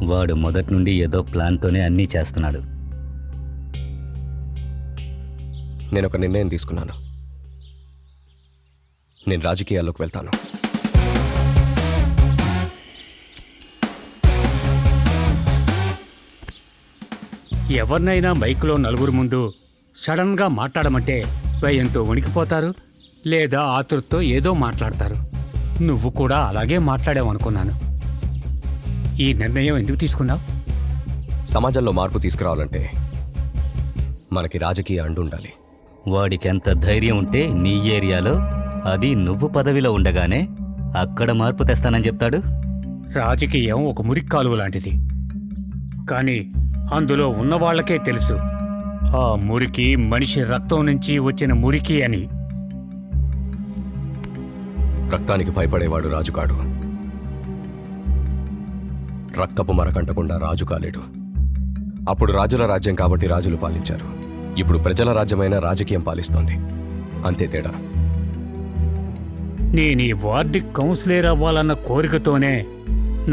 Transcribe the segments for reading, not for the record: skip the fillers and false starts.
వాడు మొదటి నుండి ఏదో ప్లాన్తోనే అన్నీ చేస్తున్నాడు. నేను ఒక నిర్ణయం తీసుకున్నాను. నేను రాజకీయాల్లోకి వెళ్తాను. ఎవరినైనా మైకులో నలుగురు ముందు సడన్గా మాట్లాడమంటే భయంతో వణికిపోతారు, లేదా ఆతృతతో ఏదో మాట్లాడతారు. నువ్వు కూడా అలాగే మాట్లాడావనుకున్నాను. ఈ నిర్ణయం ఎందుకు తీసుకున్నావు? సమాజంలో మార్పు తీసుకురావాలంటే మనకి రాజకీయ అండు ఉండాలి. వాడికెంత ధైర్యం ఉంటే నీ ఏరియాలో, అది నువ్వు పదవిలో ఉండగానే అక్కడ మార్పు తెస్తానని చెప్తాడు. రాజకీయం ఒక మురిక్కాలువ లాంటిది, కానీ అందులో ఉన్నవాళ్లకే తెలుసు ఆ మురికి మనిషి రక్తం నుంచి వచ్చిన మురికి అని. రక్తానికి భయపడేవాడు రాజు కాడు. రక్తపు మరకంటకుండా రాజు కాలేడు. అప్పుడు రాజుల రాజ్యం కాబట్టి రాజులు పాలించారు. ఇప్పుడు ప్రజల రాజ్యమైన రాజకీయం పాలిస్తోంది. అంతే తేడా. నేను ఈ వార్డు కౌన్సిలర్ అవ్వాలన్న కోరికతోనే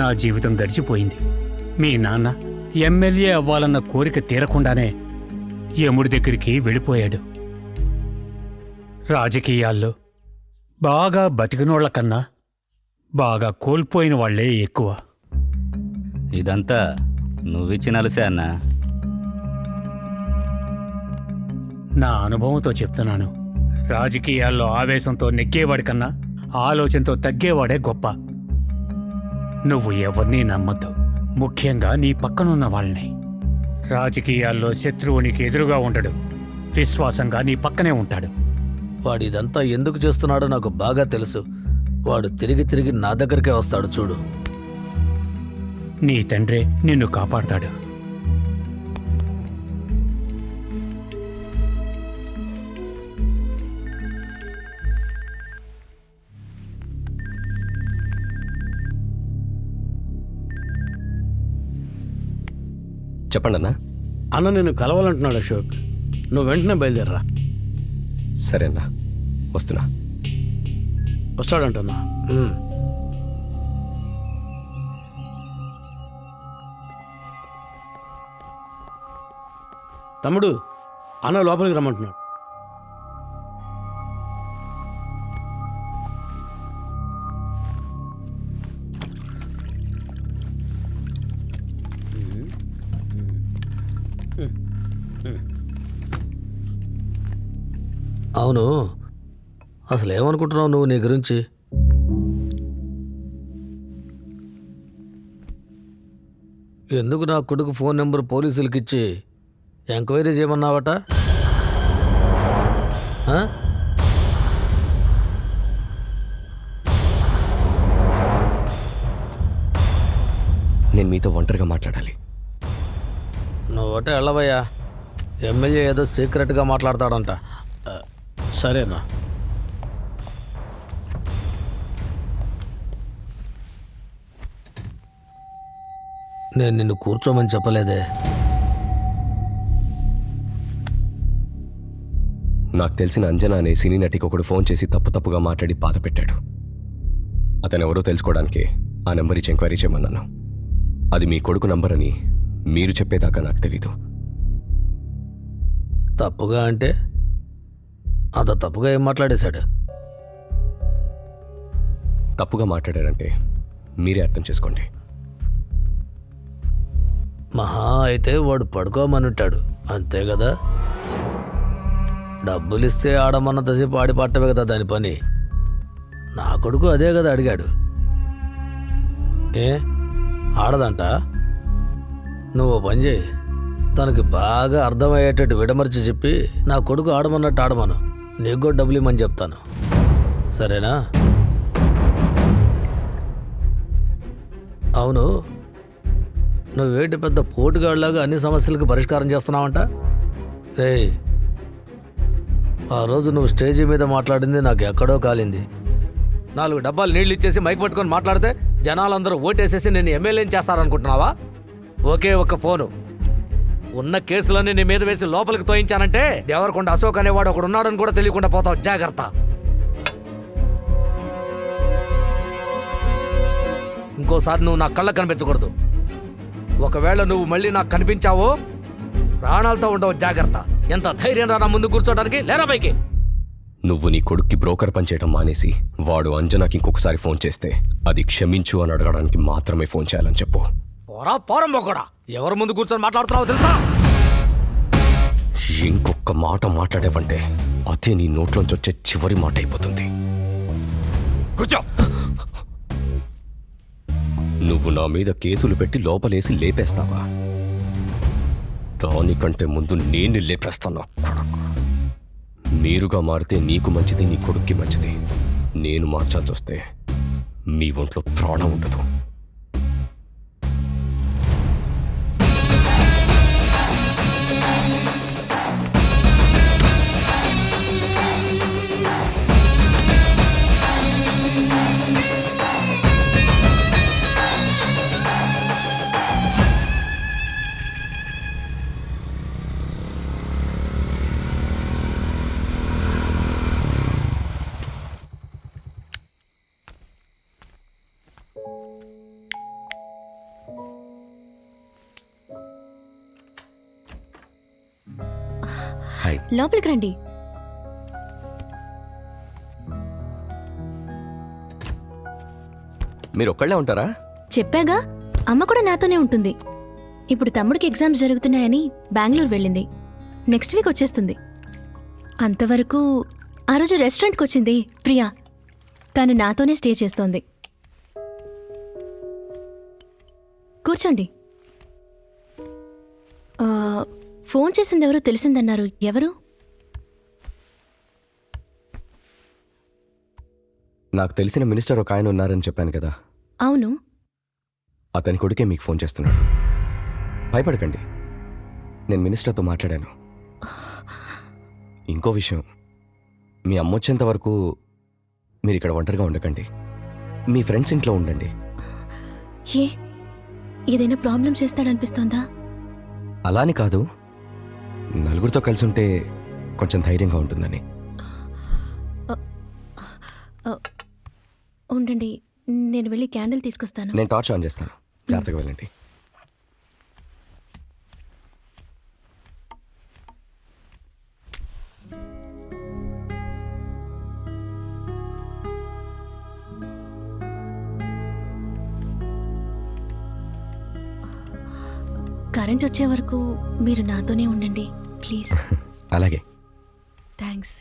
నా జీవితం గడిచిపోయింది. మీ నాన్న ఎమ్మెల్యే అవ్వాలన్న కోరిక తీరకుండానే యముడి దగ్గరికి వెళ్ళిపోయాడు. రాజకీయాల్లో బాగా బతికినోళ్ల కన్నా బాగా కోల్పోయిన వాళ్లే ఎక్కువ. ఇదంతా నువ్విచ్చిన అలసే అన్నా. నా అనుభవంతో చెప్తున్నాను. రాజకీయాల్లో ఆవేశంతో నెగ్గేవాడి కన్నా ఆలోచనతో తగ్గేవాడే గొప్ప. నువ్వు ఎవరినీ నమ్మద్దు, ముఖ్యంగా నీ పక్కనున్న వాళ్ళని. రాజకీయాల్లో శత్రువు నీకు ఎదురుగా ఉండడు, విశ్వాసంగా నీ పక్కనే ఉంటాడు. వాడు ఇదంతా ఎందుకు చేస్తున్నాడో నాకు బాగా తెలుసు. వాడు తిరిగి తిరిగి నా దగ్గరికే వస్తాడు చూడు. నీ తండ్రే నిన్ను కాపాడతాడు. చెప్పండి అన్నా. అన్న నిన్ను కలవాలంటున్నాడు అశోక్. నువ్వు వెంటనే బయలుదేరరా. సరే అన్నా, వస్తున్నా. వస్తాడంటన్నా. తమ్ముడు, అన్న లోపలికి రమ్మంటున్నాడు. అవును, అసలు ఏమనుకుంటున్నావు నువ్వు నీ గురించి? ఎందుకు నా కొడుకు ఫోన్ నెంబర్ పోలీసులకి ఇచ్చి ఎంక్వైరీ చేయమన్నావట? నేను మీతో ఒంటరిగా మాట్లాడాలి. నువ్వటే వెళ్ళవయ్యా. ఎమ్మెల్యే ఏదో సీక్రెట్గా మాట్లాడతాడంట. సరేనా? నేను నిన్ను కూర్చోమని చెప్పలేదే. నాకు తెలిసిన అంజనా అనే సినీ నటికి ఒకడు ఫోన్ చేసి తప్పుగా మాట్లాడి బాధ పెట్టాడు. అతను ఎవరో తెలుసుకోవడానికి ఆ నెంబర్ ఇచ్చి ఎంక్వైరీ చేయమన్నాను. అది మీ కొడుకు నంబర్ అని మీరు చెప్పేదాకా నాకు తెలీదు. తప్పుగా అంటే అంత తప్పుగా ఏం మాట్లాడేశాడు? తప్పుగా మాట్లాడారంటే మీరే అర్థం చేసుకోండి. మహా అయితే వాడు పడుకోమనుంటాడు, అంతే కదా. డబ్బులు ఇస్తే ఆడమన్నంతసేపు ఆడి పట్టవే కదా దాని పని. నా కొడుకు అదే కదా అడిగాడు. ఏ ఆడదంట? నువ్వు పని చేయి, తనకి బాగా అర్థమయ్యేటట్టు విడమర్చి చెప్పి నా కొడుకు ఆడమన్నట్టు ఆడమను. నీకు కూడా డబ్బులు ఇమ్మని చెప్తాను, సరేనా? అవును, నువ్వేంటి పెద్ద పోటుగాళ్ళలాగా అన్ని సమస్యలకు పరిష్కారం చేస్తున్నావంట? రేయ్, ఆ రోజు నువ్వు స్టేజీ మీద మాట్లాడింది నాకు ఎక్కడో కాలింది. 4 డబ్బాలు నీళ్ళు ఇచ్చేసి మైక్ పట్టుకొని మాట్లాడితే జనాలందరూ ఓటేసేసి నేను ఎమ్మెల్యేని చేస్తారనుకుంటున్నావా? ఒకే ఒక్క ఫోను, ఉన్న కేసులన్నీ నీ మీద వేసి లోపలికి తోయించానంటే దేవరకొండ అశోక్ అనేవాడు ఒకడు ఉన్నాడని కూడా తెలియకుండా పోతావు. జాగ్రత్త. ఇంకోసారి నువ్వు నా కళ్ళకు కనిపించకూడదు. ఒకవేళ నువ్వు మళ్ళీ నాకు కనిపించావో ప్రాణాలతో ఉండవు, జాగ్రత్త. ఎంత ధైర్యం రా నా ముందు కూర్చోడానికి? లేరా పైకి. నువ్వు నీ కొడుక్కి బ్రోకర్ పనిచేయడం మానేసి వాడు అంజనాకి ఇంకొకసారి ఫోన్ చేస్తే అది క్షమించు అని అడగడానికి మాత్రమే ఫోన్ చేయాలని చెప్పు. పోరా పోరం కూడా ఎవరి ముందు కూర్చొని మాట్లాడుతున్నావో తెలుసా? ఇంకొక మాట మాట్లాడేవంటే అదే నీ నోట్లోంచి వచ్చే చివరి మాట అయిపోతుంది. కూర్చో. నువ్వు నా మీద కేసులు పెట్టి లోపలేసి లేపేస్తావా? దానికంటే ముందు నేను లేపేస్తాను. మీరుగా మారితే నీకు మంచిది, నీ కొడుక్కి మంచిది. నేను మార్చాల్సి వస్తే మీ ఒంట్లో ప్రాణం ఉండదు. హాయ్. లోపలికి రండి. మీరు ఒక్కళ్ళే ఉంటారా? చెప్పాగా, అమ్మ కూడా నాతోనే ఉంటుంది. ఇప్పుడు తమ్ముడికి ఎగ్జామ్స్ జరుగుతున్నాయని బెంగళూరు వెళ్ళింది. నెక్స్ట్ వీక్ వచ్చేస్తుంది. అంతవరకు ఆ రోజు రెస్టారెంట్కి వచ్చింది ప్రియా. తను నాతోనే స్టే చేస్తోంది. కూర్చోండి. ఫోన్ చేసింది ఎవరో తెలిసిందన్నారు. ఎవరు? నాకు తెలిసిన మినిస్టర్ ఒక ఆయన ఉన్నారని చెప్పాను కదా. అవును. అతని కొడుకే మీకు ఫోన్ చేస్తున్నాడు. భయపడకండి, నేను మినిస్టర్తో మాట్లాడాను. ఇంకో విషయం, మీ అమ్మ వచ్చేంత వరకు మీరు ఇక్కడ ఒంటరిగా ఉండకండి. మీ ఫ్రెండ్స్ ఇంట్లో ఉండండి. ఏ ఏదైనా ప్రాబ్లం చేస్తాడనిపిస్తోందా? అలాని కాదు, నలుగురితో కలిసి ఉంటే కొంచెం ధైర్యంగా ఉంటుందని. ఉండండి, నేను వెళ్ళి క్యాండిల్ తీసుకొస్తాను. నేను టార్చ్ ఆన్ చేస్తాను, జాగ్రత్తగా వెళ్ళండి. కరెంట్ వచ్చే వరకు మీరు నాతోనే ఉండండి ప్లీజ్. అలాగే. థ్యాంక్స్.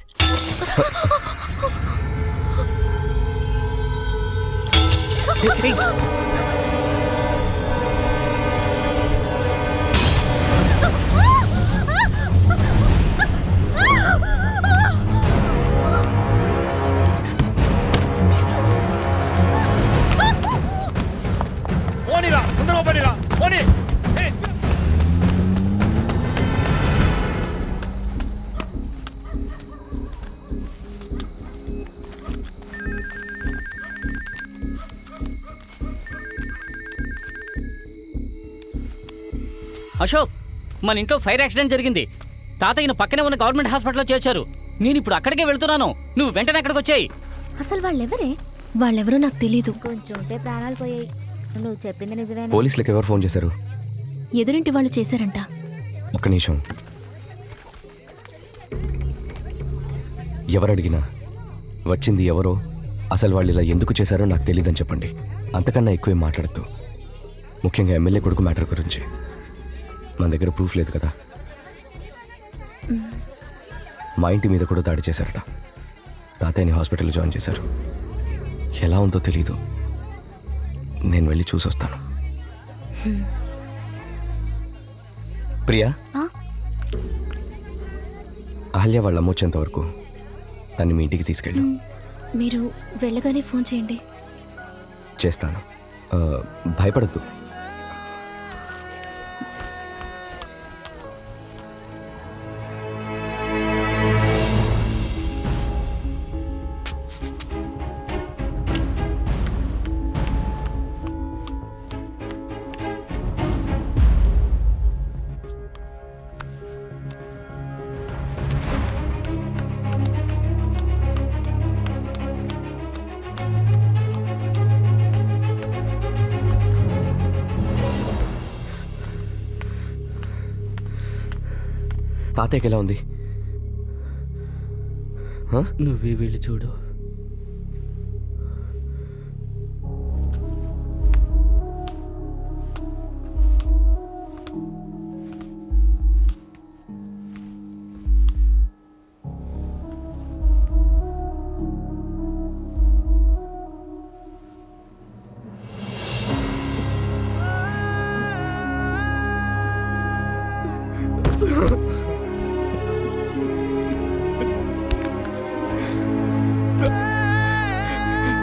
అశోక్, మన ఇంట్లో ఫైర్ యాక్సిడెంట్ జరిగింది. తాతయ్యను పక్కనే ఉన్న గవర్నమెంట్ హాస్పిటల్లో చేర్చారు. నేను ఇప్పుడు అక్కడికే వెళ్తున్నాను. నువ్వు వెంటనే అక్కడికి వచ్చేయి. అసలు వాళ్ళెవరే? వాళ్ళెవరో నాకు తెలీదు. కొంచెం ఉంటే ప్రాణాలు పోయాయి. నువ్వు చెప్పింది నిజమేనా? పోలీసులకు ఎవరు ఫోన్ చేశారు? ఎదురింటి వాళ్ళు చేశారంట. ఒక్క నిమిషం. ఎవరు అడిగినా వచ్చింది ఎవరో, అసలు వాళ్ళు ఇలా ఎందుకు చేశారో నాకు తెలియదని చెప్పండి. అంతకన్నా ఎక్కువ మాట్లాడద్దు. ముఖ్యంగా ఎమ్మెల్యే కొడుకు మ్యాటర్ గురించి. మన దగ్గర ప్రూఫ్ లేదు కదా. మా ఇంటి మీద కూడా దాడి చేశారట. తాతయ్యని హాస్పిటల్లో జాయిన్ చేశారు. ఎలా ఉందో తెలీదు. నేను వెళ్ళి చూసొస్తాను. ప్రియా, అహల్య వాళ్ళ అమ్మ వచ్చేంత వరకు తన్ని మీ ఇంటికి తీసుకెళ్ళు. మీరు వెళ్ళగానే ఫోన్ చేయండి. చేస్తాను. భయపడద్దు. తాతయ్యకి ఎలా ఉంది? హ? నువ్వే వెళ్ళి చూడు.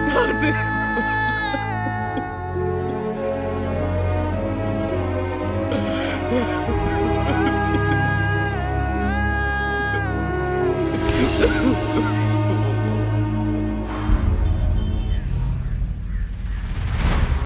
తాతయ్య